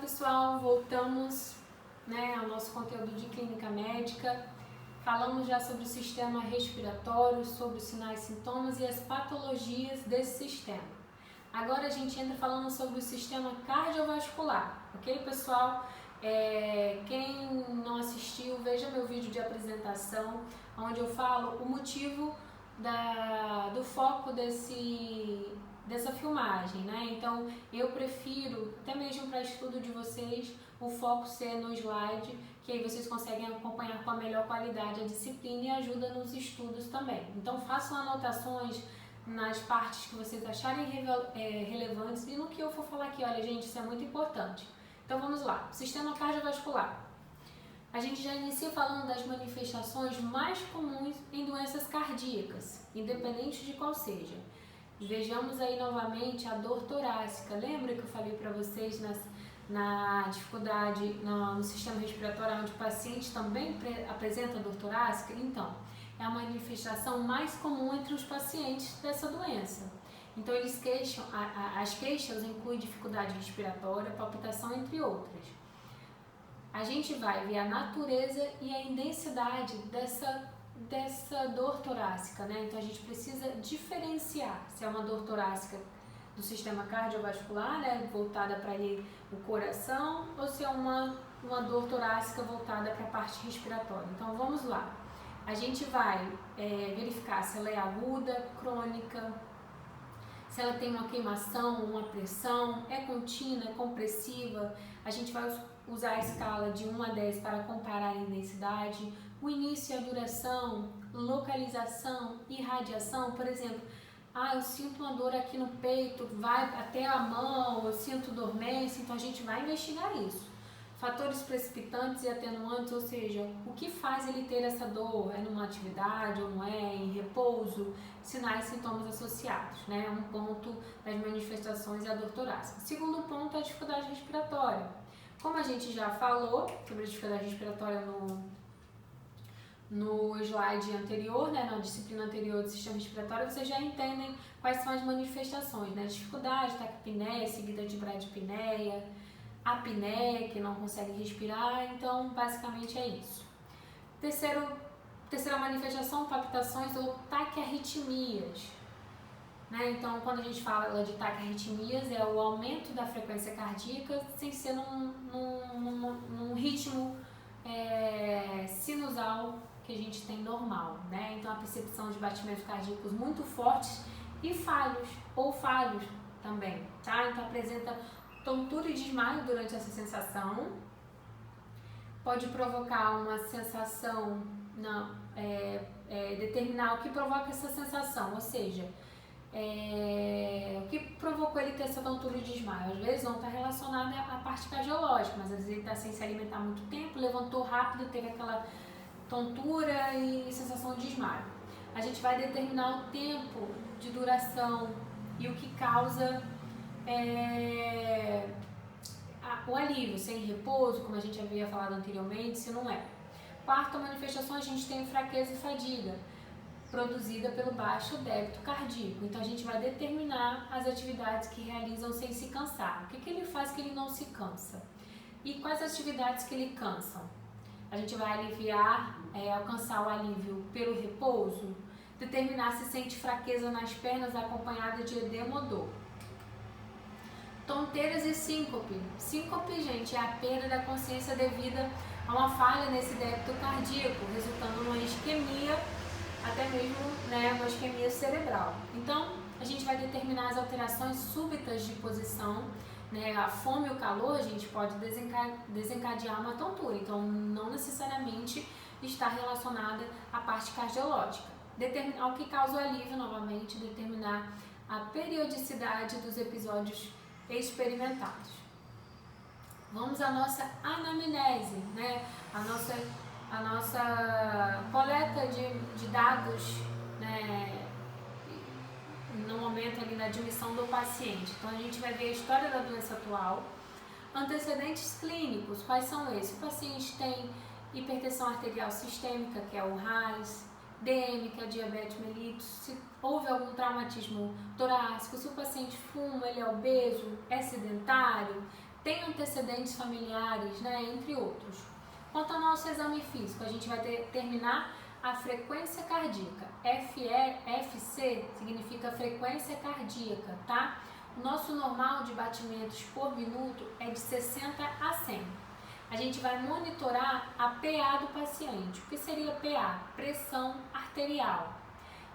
pessoal, voltamos ao nosso conteúdo de clínica médica. Falamos já sobre o sistema respiratório, sobre os sinais, sintomas e as patologias desse sistema. Agora a gente entra falando sobre o sistema cardiovascular, ok, pessoal? Quem não assistiu, veja meu vídeo de apresentação, onde eu falo o motivo do foco dessa filmagem, né? Então eu prefiro, até mesmo para estudo de vocês, o foco ser no slide, que aí vocês conseguem acompanhar com a melhor qualidade a disciplina e ajuda nos estudos também. Então façam anotações nas partes que vocês acharem relevantes e no que eu for falar aqui. Olha, gente, isso é muito importante. Então vamos lá, sistema cardiovascular. A gente já inicia falando das manifestações mais comuns em doenças cardíacas, independente de qual seja. Vejamos aí novamente a dor torácica. Lembra que eu falei para vocês na dificuldade no sistema respiratório, onde o paciente também apresenta dor torácica? Então, é a manifestação mais comum entre os pacientes dessa doença. Então, eles queixam, as queixas incluem dificuldade respiratória, palpitação, entre outras. A gente vai ver a natureza e a intensidade dessa dor torácica, né? Então a gente precisa diferenciar se é uma dor torácica do sistema cardiovascular, né, voltada para o coração, ou se é uma dor torácica voltada para a parte respiratória. Então vamos lá. A gente vai verificar se ela é aguda, crônica, se ela tem uma queimação, uma pressão, é contínua, é compressiva. A gente vai usar a escala de 1 a 10 para comparar a intensidade, o início e a duração, localização, irradiação. Por exemplo, eu sinto uma dor aqui no peito, vai até a mão, eu sinto dormência, então a gente vai investigar isso. Fatores precipitantes e atenuantes, ou seja, o que faz ele ter essa dor? É numa atividade ou não é? Em repouso? Sinais e sintomas associados, né? Um ponto das manifestações é a dor torácica. Segundo ponto é a dificuldade respiratória. Como a gente já falou sobre a dificuldade respiratória no slide anterior, né, na disciplina anterior do sistema respiratório, vocês já entendem quais são as manifestações, né? Dificuldade, taquipneia, seguida de bradipneia, apneia, que não consegue respirar. Então, basicamente é isso. Terceira manifestação, palpitações ou taquiarritmias. Né? Então, quando a gente fala de taquiarritmias, é o aumento da frequência cardíaca sem ser num ritmo sinusal que a gente tem normal, né? Então, a percepção de batimentos cardíacos muito fortes e falhos também, tá? Então, apresenta tontura e desmaio durante essa sensação. Pode provocar uma sensação, determinar o que provoca essa sensação, ou seja, o que provocou ele ter essa tontura e desmaio. Às vezes não está relacionado à parte cardiológica, mas às vezes ele está sem se alimentar muito tempo, levantou rápido, teve aquela tontura e sensação de desmaio. A gente vai determinar o tempo de duração e o que causa o alívio, sem repouso, como a gente havia falado anteriormente, se não é. Quarta manifestação, a gente tem fraqueza e fadiga, produzida pelo baixo débito cardíaco. Então a gente vai determinar as atividades que realizam sem se cansar. O que ele faz que ele não se cansa? E quais atividades que ele cansam? A gente vai alcançar o alívio pelo repouso, determinar se sente fraqueza nas pernas acompanhada de edema ou dor. Tonteiras e síncope. Síncope, gente, é a perda da consciência devida a uma falha nesse débito cardíaco, resultando numa isquemia, até mesmo uma isquemia cerebral. Então, a gente vai determinar as alterações súbitas de posição, né? A fome e o calor, a gente pode desencadear uma tontura, então não necessariamente está relacionada à parte cardiológica. Determinar o que causa o alívio, novamente, determinar a periodicidade dos episódios experimentados. Vamos à nossa anamnese, né? A nossa coleta de dados, né, no momento ali da admissão do paciente. Então a gente vai ver a história da doença atual, antecedentes clínicos, quais são esses? O paciente tem hipertensão arterial sistêmica, que é o RAS, DM, que é diabetes mellitus, se houve algum traumatismo torácico, se o paciente fuma, ele é obeso, é sedentário, tem antecedentes familiares, né, entre outros. Quanto ao nosso exame físico, a gente vai determinar a frequência cardíaca. FC significa frequência cardíaca, tá? O nosso normal de batimentos por minuto é de 60 a 100. A gente vai monitorar a PA do paciente. O que seria PA? Pressão arterial.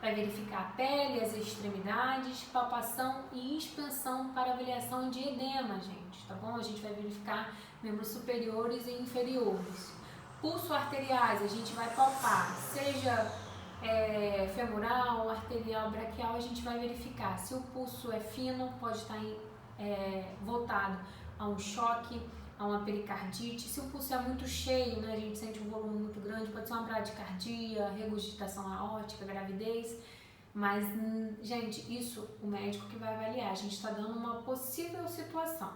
Vai verificar a pele, as extremidades, palpação e expansão para avaliação de edema, gente, tá bom? A gente vai verificar membros superiores e inferiores. Pulso arteriais, a gente vai palpar, seja femoral, arterial, braquial, a gente vai verificar se o pulso é fino, pode estar voltado a um choque, a uma pericardite. Se o pulso é muito cheio, né, a gente sente um volume muito grande, pode ser uma bradicardia, regurgitação aórtica, gravidez. Mas, gente, isso o médico que vai avaliar. A gente está dando uma possível situação.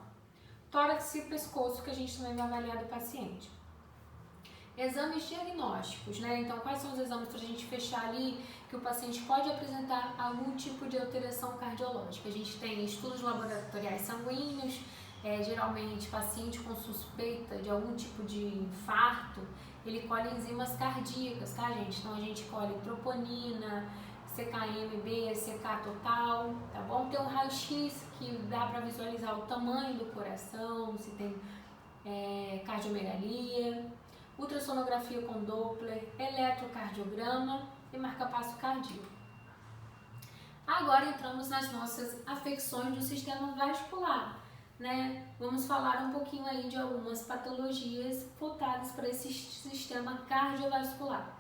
Tórax e pescoço que a gente também vai avaliar do paciente. Exames diagnósticos, né? Então, quais são os exames para a gente fechar ali que o paciente pode apresentar algum tipo de alteração cardiológica? A gente tem estudos laboratoriais sanguíneos, geralmente paciente com suspeita de algum tipo de infarto, ele colhe enzimas cardíacas, tá, gente? Então, a gente colhe troponina, CKMB, CK total, tá bom? Tem um raio-x que dá para visualizar o tamanho do coração, se tem cardiomegalia, ultrassonografia com Doppler, eletrocardiograma e marca-passo cardíaco. Agora entramos nas nossas afecções do sistema vascular, né? Vamos falar um pouquinho aí de algumas patologias voltadas para esse sistema cardiovascular.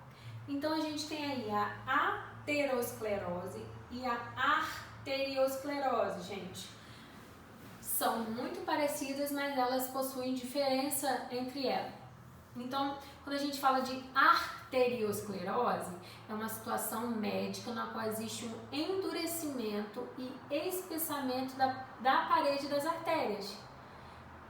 Então a gente tem aí a aterosclerose e a arteriosclerose, gente. São muito parecidas, mas elas possuem diferença entre elas. Então, quando a gente fala de arteriosclerose, é uma situação médica na qual existe um endurecimento e espessamento da parede das artérias.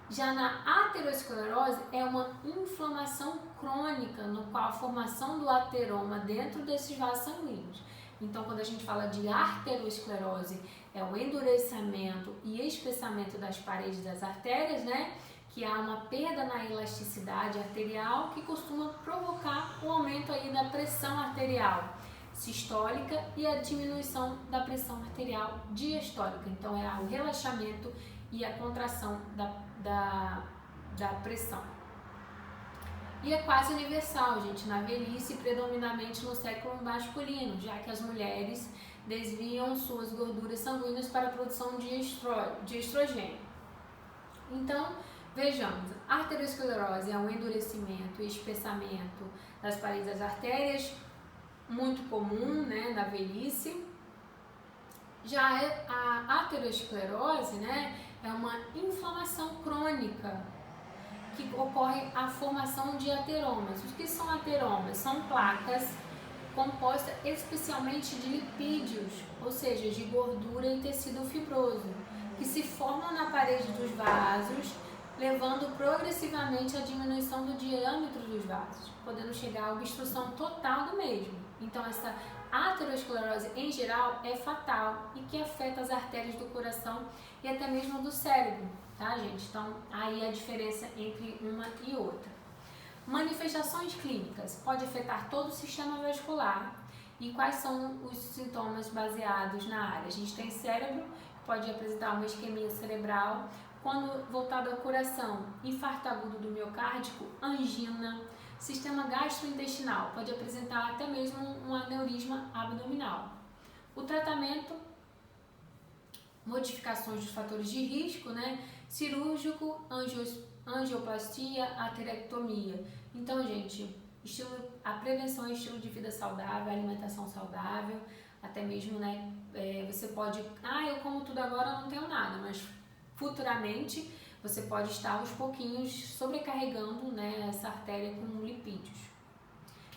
Já na aterosclerose é uma inflamação crônica, no qual a formação do ateroma dentro desses vasos sanguíneos. Então, quando a gente fala de arteriosclerose, é o endurecimento e espessamento das paredes das artérias, né? Que há uma perda na elasticidade arterial que costuma provocar o aumento aí da pressão arterial sistólica e a diminuição da pressão arterial diastólica. Então, é o relaxamento e a contração da pressão. E é quase universal, gente, na velhice, predominantemente no século masculino, já que as mulheres desviam suas gorduras sanguíneas para a produção de estrogênio. Então, vejamos, a arteriosclerose é um endurecimento e espessamento das paredes das artérias, muito comum, né, na velhice. Já a aterosclerose, né, é uma inflamação crônica que ocorre a formação de ateromas. O que são ateromas? São placas compostas especialmente de lipídios, ou seja, de gordura e tecido fibroso, que se formam na parede dos vasos, levando progressivamente à diminuição do diâmetro dos vasos, podendo chegar à obstrução total do mesmo. Então, essa aterosclerose em geral é fatal e que afeta as artérias do coração e até mesmo do cérebro, tá, gente? Então, aí a diferença entre uma e outra. Manifestações clínicas pode afetar todo o sistema vascular. E quais são os sintomas baseados na área? A gente tem cérebro, que pode apresentar uma isquemia cerebral. Quando voltado ao coração, infarto agudo do miocárdico, angina. Sistema gastrointestinal pode apresentar até mesmo um aneurisma abdominal. O tratamento, modificações dos fatores de risco, né? Cirúrgico, angioplastia, aterectomia. Então, gente, a prevenção é estilo de vida saudável, alimentação saudável, até mesmo, né? Você pode, eu como tudo agora, não tenho nada, mas futuramente você pode estar aos pouquinhos sobrecarregando, né, essa artéria com lipídios.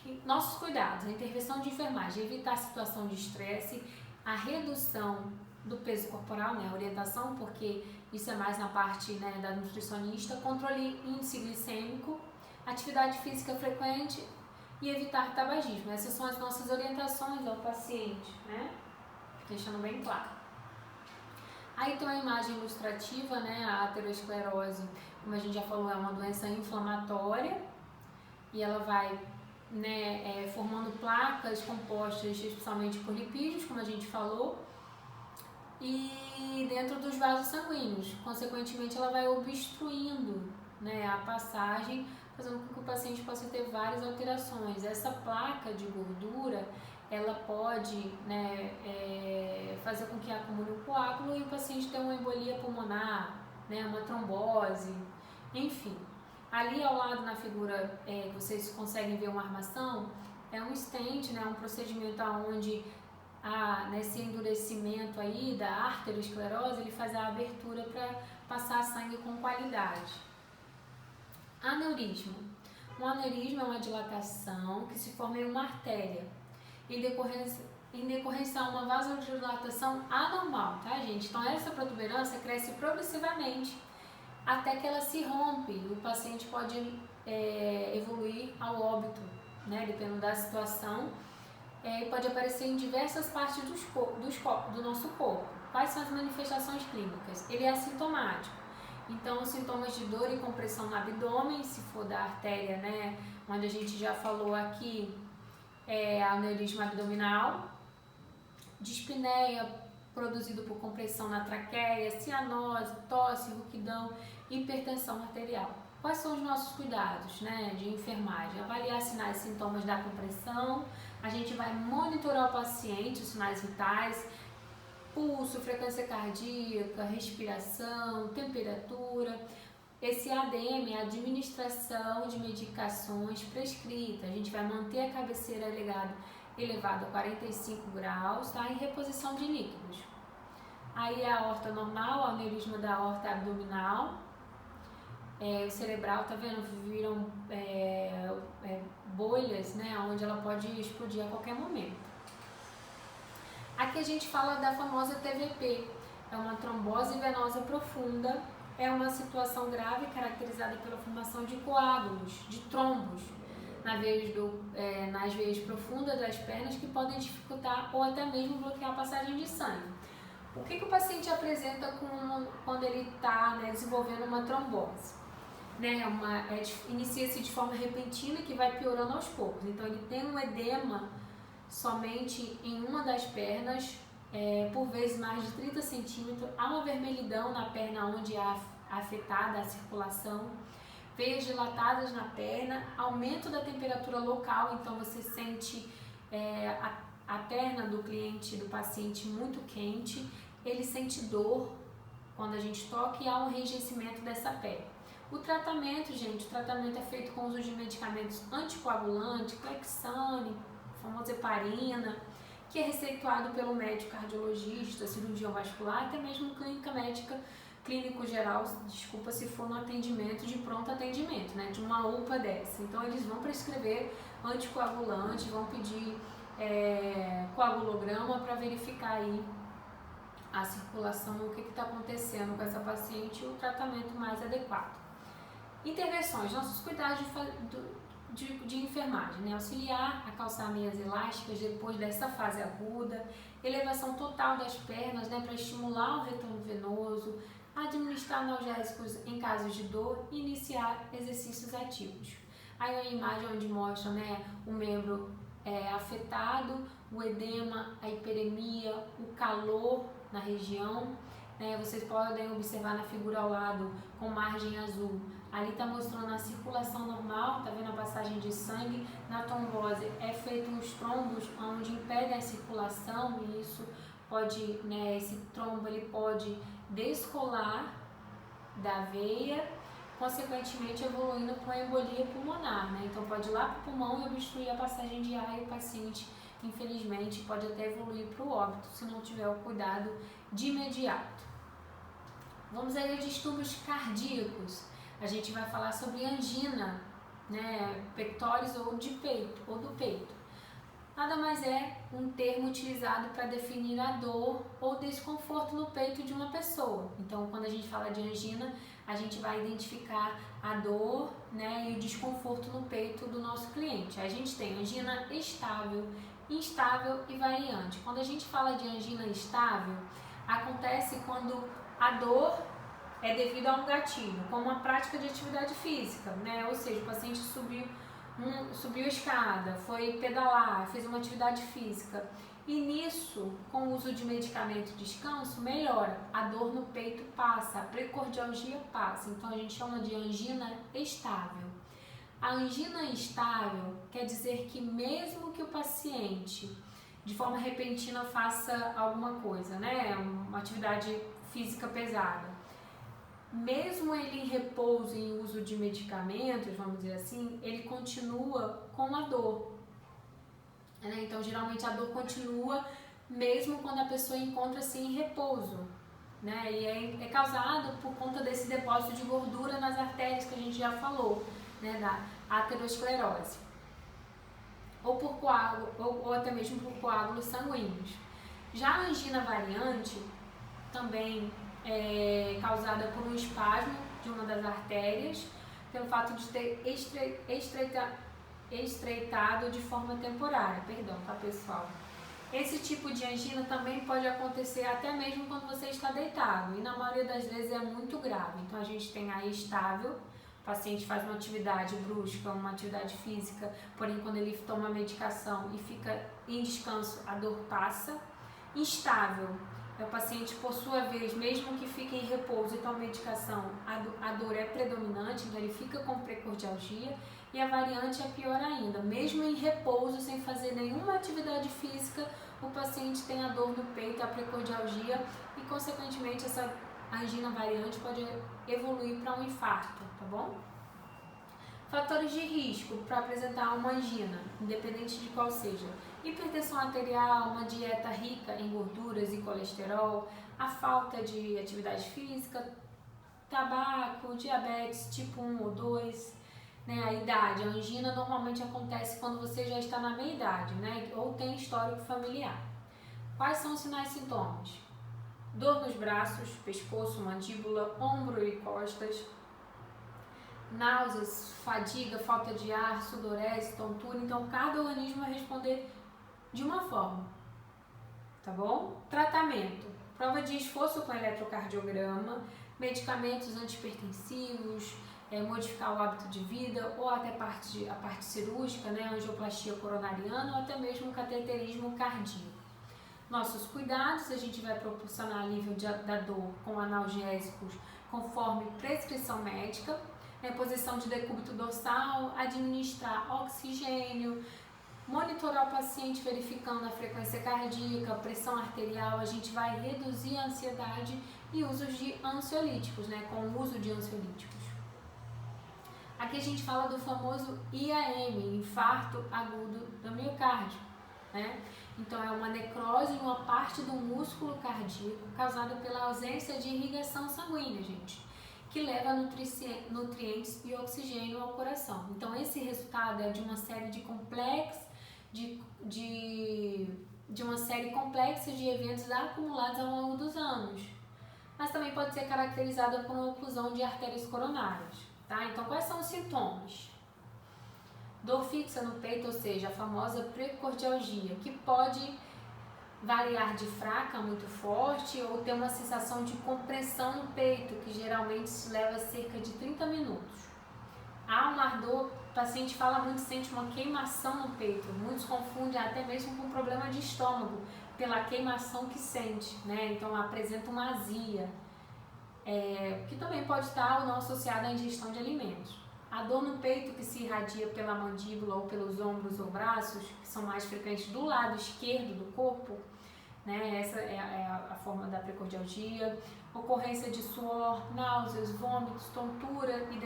E nossos cuidados, a intervenção de enfermagem, evitar a situação de estresse, a redução do peso corporal, né, a orientação, porque isso é mais na parte, né, da nutricionista, controle índice glicêmico, atividade física frequente e evitar tabagismo. Essas são as nossas orientações ao paciente, né, deixando bem claro. Aí tem uma imagem ilustrativa, né? A aterosclerose, como a gente já falou, é uma doença inflamatória e ela vai, né, formando placas compostas especialmente por lipídios, como a gente falou, e dentro dos vasos sanguíneos. Consequentemente, ela vai obstruindo, né, a passagem, fazendo com que o paciente possa ter várias alterações. Essa placa de gordura, ela pode, né, fazer com que acumule um coágulo e o paciente tenha uma embolia pulmonar, né, uma trombose, enfim. Ali ao lado na figura, vocês conseguem ver uma armação, é um stent, né, um procedimento onde nesse endurecimento aí da arteriosclerose, ele faz a abertura para passar sangue com qualidade. Aneurisma. Um aneurisma é uma dilatação que se forma em uma artéria, em decorrência a uma vasodilatação anormal, tá, gente? Então, essa protuberância cresce progressivamente até que ela se rompe. O paciente pode evoluir ao óbito, né, dependendo da situação. Pode aparecer em diversas partes do nosso corpo. Quais são as manifestações clínicas? Ele é assintomático. Então, os sintomas de dor e compressão no abdômen, se for da artéria, né, onde a gente já falou aqui, aneurisma abdominal, dispneia produzido por compressão na traqueia, cianose, tosse, rouquidão, hipertensão arterial. Quais são os nossos cuidados, né, de enfermagem? Avaliar sinais e sintomas da compressão. A gente vai monitorar o paciente, os sinais vitais, pulso, frequência cardíaca, respiração, temperatura. Esse ADM é a administração de medicações prescritas. A gente vai manter a cabeceira elevada a 45 graus, tá? Em reposição de líquidos. Aí a aorta normal, o aneurisma da aorta abdominal. O cerebral, tá vendo? Viram bolhas, né? Onde ela pode explodir a qualquer momento. Aqui a gente fala da famosa TVP. É uma trombose venosa profunda. É uma situação grave caracterizada pela formação de coágulos, de trombos, nas veias profundas das pernas, que podem dificultar ou até mesmo bloquear a passagem de sangue. O que o paciente apresenta quando ele está, né, desenvolvendo uma trombose? Inicia-se de forma repentina, que vai piorando aos poucos. Então, ele tem um edema somente em uma das pernas, por vezes mais de 30 centímetros. Há uma vermelhidão na perna onde é afetada a circulação, veias dilatadas na perna, aumento da temperatura local, então você sente a perna do cliente, do paciente, muito quente. Ele sente dor quando a gente toca e há um enrijecimento dessa pele. O tratamento, gente, é feito com o uso de medicamentos anticoagulantes, Clexane, famosa heparina, que é receituado pelo médico cardiologista, cirurgião vascular, até mesmo clínica médica, clínico geral, desculpa se for no atendimento de pronto atendimento, né, de uma UPA dessa. Então, eles vão prescrever anticoagulante, vão pedir coagulograma para verificar aí a circulação, o que está acontecendo com essa paciente e o tratamento mais adequado. Intervenções, nossos cuidados de enfermagem, né? Auxiliar a calçar meias elásticas depois dessa fase aguda, elevação total das pernas, né, para estimular o retorno venoso, administrar analgésicos em casos de dor e iniciar exercícios ativos. Aí a imagem onde mostra, né, o membro afetado, o edema, a hiperemia, o calor na região. Vocês podem observar na figura ao lado com margem azul. Ali está mostrando a circulação normal, está vendo a passagem de sangue. Na trombose é feito uns trombos onde impedem a circulação e isso pode, né, esse trombo ele pode descolar da veia, consequentemente evoluindo para uma embolia pulmonar, né? Então pode ir lá para o pulmão e obstruir a passagem de ar e o paciente, infelizmente, pode até evoluir para o óbito se não tiver o cuidado de imediato. Vamos aí a distúrbios cardíacos. A gente vai falar sobre angina, né, pectoris ou do peito. Nada mais é um termo utilizado para definir a dor ou desconforto no peito de uma pessoa. Então, quando a gente fala de angina, a gente vai identificar a dor, né, e o desconforto no peito do nosso cliente. A gente tem angina estável, instável e variante. Quando a gente fala de angina estável, acontece quando a dor é devido a um gatilho, como a prática de atividade física, né? Ou seja, o paciente subiu a escada, foi pedalar, fez uma atividade física. E nisso, com o uso de medicamento e descanso, melhora. A dor no peito passa, a precordialgia passa. Então a gente chama de angina estável. A angina estável quer dizer que mesmo que o paciente, de forma repentina, faça alguma coisa, né? Uma atividade física pesada, mesmo ele em repouso em uso de medicamentos, vamos dizer assim, ele continua com a dor. Então, geralmente a dor continua mesmo quando a pessoa encontra-se em repouso. Né? E é causado por conta desse depósito de gordura nas artérias que a gente já falou, né? Da aterosclerose. Ou até mesmo por coágulos sanguíneos. Já a angina variante, também é causada por um espasmo de uma das artérias, pelo fato de ter estreitado de forma temporária. Perdão, tá, pessoal? Esse tipo de angina também pode acontecer até mesmo quando você está deitado, e na maioria das vezes é muito grave. Então a gente tem aí estável, o paciente faz uma atividade brusca, uma atividade física, porém quando ele toma medicação e fica em descanso, a dor passa. Instável, o paciente, por sua vez, mesmo que fique em repouso e tome medicação, a dor é predominante, então ele fica com precordialgia. E a variante é pior ainda, mesmo em repouso, sem fazer nenhuma atividade física, o paciente tem a dor no peito, a precordialgia, e consequentemente essa angina variante pode evoluir para um infarto, tá bom? Fatores de risco para apresentar uma angina, independente de qual seja: hipertensão arterial, uma dieta rica em gorduras e colesterol, a falta de atividade física, tabaco, diabetes tipo 1 ou 2, né? A idade, a angina normalmente acontece quando você já está na meia idade, né? Ou tem histórico familiar. Quais são os sinais e sintomas? Dor nos braços, pescoço, mandíbula, ombro e costas, náuseas, fadiga, falta de ar, sudorese, tontura. Então cada organismo vai responder de uma forma, tá bom? Tratamento: prova de esforço com eletrocardiograma, medicamentos antihipertensivos, modificar o hábito de vida, ou até a parte cirúrgica, né, angioplastia coronariana, ou até mesmo cateterismo cardíaco. Nossos cuidados: a gente vai proporcionar alívio da dor com analgésicos conforme prescrição médica, posição de decúbito dorsal, administrar oxigênio, monitorar o paciente verificando a frequência cardíaca, pressão arterial. A gente vai reduzir a ansiedade e usos de ansiolíticos, né, com o uso de ansiolíticos. Aqui a gente fala do famoso IAM, infarto agudo do miocárdio, né? Então é uma necrose em uma parte do músculo cardíaco causada pela ausência de irrigação sanguínea, gente, que leva nutrientes e oxigênio ao coração. Então esse resultado é de uma série uma série complexa de eventos acumulados ao longo dos anos, mas também pode ser caracterizada por uma oclusão de artérias coronárias, tá? Então quais são os sintomas? Dor fixa no peito, ou seja, a famosa precordialgia, que pode variar de fraca a muito forte ou ter uma sensação de compressão no peito, que geralmente leva cerca de 30 minutos. Há um ardor, o paciente fala muito, sente uma queimação no peito, muitos confundem até mesmo com problema de estômago, pela queimação que sente, né? Então apresenta uma azia, que também pode estar ou não associada à ingestão de alimentos. A dor no peito que se irradia pela mandíbula ou pelos ombros ou braços, que são mais frequentes do lado esquerdo do corpo, né? Essa é a forma da precordialgia. Ocorrência de suor, náuseas, vômitos, tontura e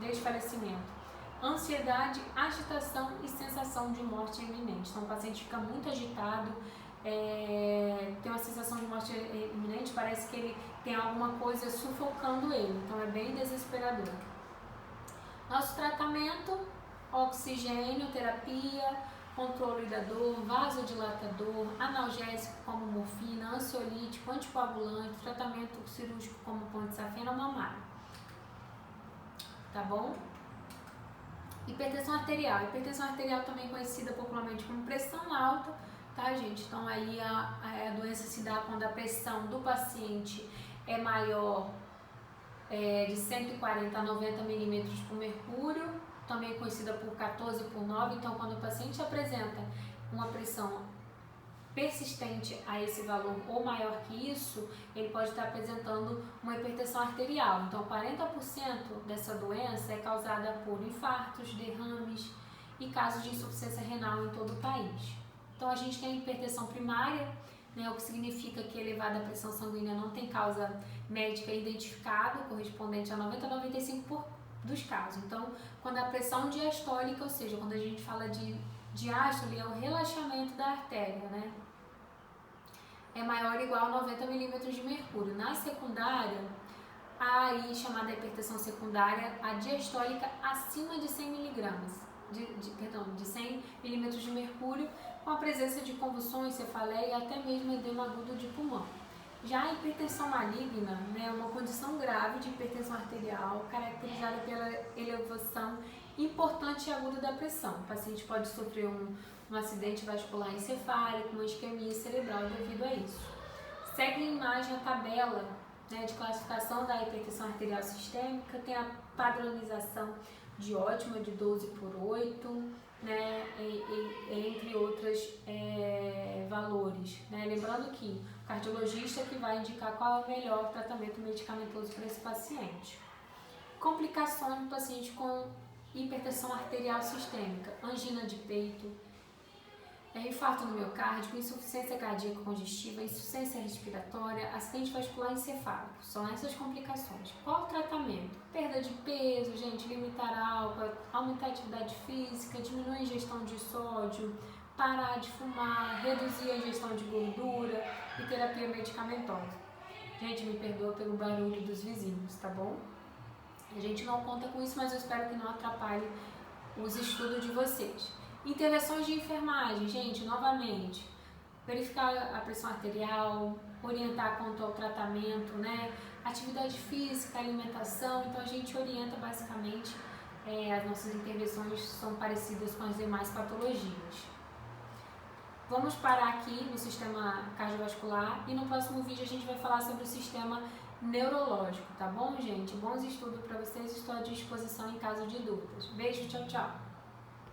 desfalecimento. Ansiedade, agitação e sensação de morte iminente. Então o paciente fica muito agitado, tem uma sensação de morte iminente, parece que ele tem alguma coisa sufocando ele, então é bem desesperador. Nosso tratamento: oxigênio, terapia, controle da dor, vasodilatador, analgésico como morfina, ansiolítico, anticoagulante, tratamento cirúrgico como ponte de safena mamária. Tá bom? Hipertensão arterial. Hipertensão arterial, também conhecida popularmente como pressão alta, tá, gente? Então aí a doença se dá quando a pressão do paciente é maior de 140 a 90 milímetros por mercúrio, também conhecida por 14/9. Então, quando o paciente apresenta uma pressão persistente a esse valor ou maior que isso, ele pode estar apresentando uma hipertensão arterial. Então, 40% dessa doença é causada por infartos, derrames e casos de insuficiência renal em todo o país. Então, a gente tem a hipertensão primária, né, o que significa que a elevada pressão sanguínea não tem causa médica identificada, correspondente a 90 a 95% dos casos. Então, quando a pressão diastólica, ou seja, quando a gente fala de diástole, é o relaxamento da artéria, né, é maior ou igual a 90 milímetros de mercúrio. Na secundária, há aí chamada hipertensão secundária, a diastólica acima de 100 miligramas, de 100 milímetros de mercúrio, com a presença de convulsões, cefaleia e até mesmo edema agudo de pulmão. Já a hipertensão maligna, né, é uma condição grave de hipertensão arterial, caracterizada pela elevação importante e aguda da pressão. O paciente pode sofrer um acidente vascular encefálico, uma isquemia cerebral devido a isso. Segue em imagem a tabela, né, de classificação da hipertensão arterial sistêmica, tem a padronização de ótima de 12/8, né, entre outros valores, né? Lembrando que o cardiologista que vai indicar qual é o melhor tratamento medicamentoso para esse paciente. Complicações do paciente com hipertensão arterial sistêmica: angina de peito, infarto no miocárdio, insuficiência cardíaca congestiva, insuficiência respiratória, acidente vascular encefálico. São essas complicações. Qual o tratamento? Perda de peso, gente, limitar álcool, aumentar a atividade física, diminuir a ingestão de sódio, parar de fumar, reduzir a ingestão de gordura e terapia medicamentosa. Gente, me perdoa pelo barulho dos vizinhos, tá bom? A gente não conta com isso, mas eu espero que não atrapalhe os estudos de vocês. Intervenções de enfermagem, gente, novamente, verificar a pressão arterial, orientar quanto ao tratamento, né? Atividade física, alimentação, então a gente orienta basicamente, as nossas intervenções são parecidas com as demais patologias. Vamos parar aqui no sistema cardiovascular e no próximo vídeo a gente vai falar sobre o sistema neurológico, tá bom, gente? Bons estudos para vocês, estou à disposição em caso de dúvidas. Beijo, tchau, tchau!